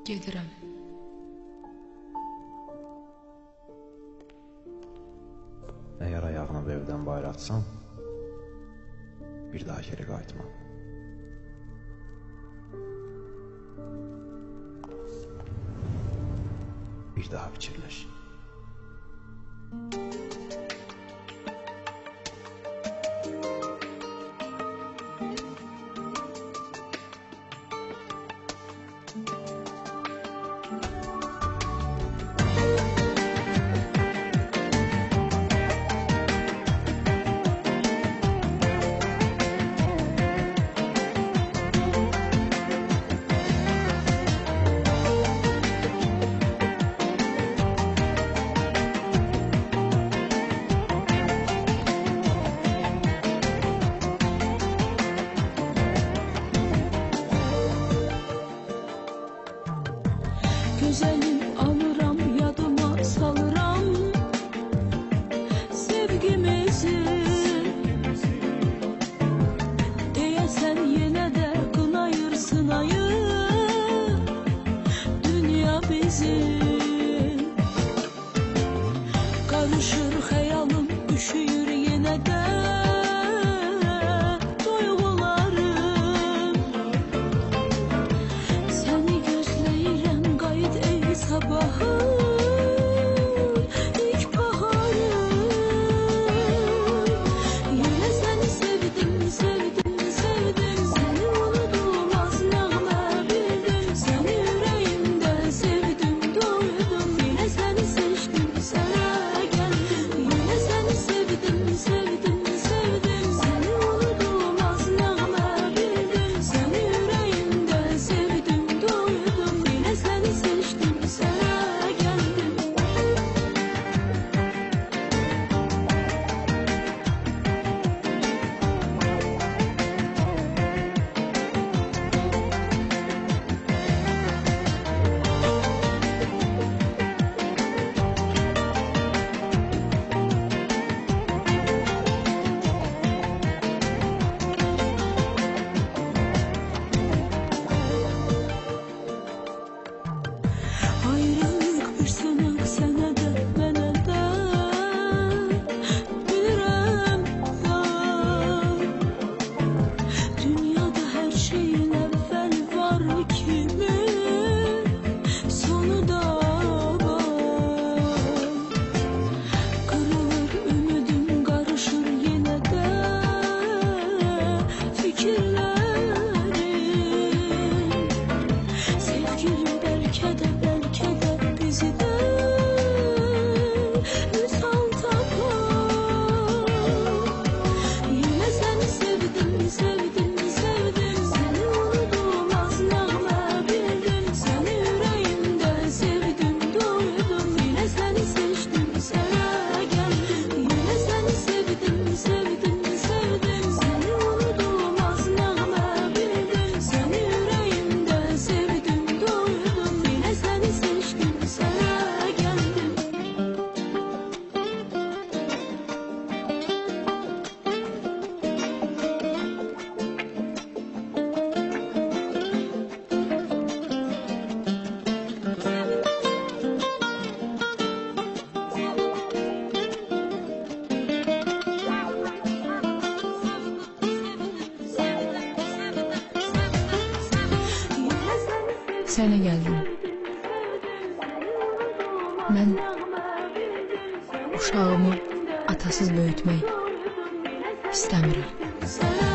Gedirəm. Əgər ayağını bu evdən bayra atsan, bir daha geri qayıtmam. Bir daha fikirləş. Güzelim alıram yadıma salıram sevgimizi. Deyəsən yenə də qınayır sınayır dünya bizi. Karışır xəyalım üşüyür yenə də duyğularım. Səni gözləyirəm qayıt ey sabahı ilk baharım. Yenə səni sevdim, sevdim, sevdim. Səni unudulmaz nəğmə bildim. Səni ürəyimdə sevdim, doydum. Yenə səni seçdim, sənə gəldim. Yenə səni sevdim, sevdim, sevdim. Səni unudulmaz nəğmə bildim. Səni ürəyimdə sevdim, doydum. Yenə səni seçdim, sənə gəldim. Ayrılık bir sınıq sənə də mənə də bilirəm var. Dünyada hər şeyin əvvəl var kimi sonu da var. Qırılır ümidim, qarışır yenə də fikirlərim. Sevgilim bəlkə də bizi də misal tapar. Yenə səni sevdim, sevdim, sevdim. Səni unudulmaz nəğmə bildim. Səni ürəyimdə sevdim, doydum. Yenə səni seçdim, sənə gəldim. Yenə səni sevdim, sevdim, sevdim. Səni unudulmaz nəğmə bildim. Səni ürəyimdə sevdim, doydum. Yenə səni seçdim, sənə gəldim. Sənə gəldim. Mən uşağımı atasız böyütmək istəmirəm.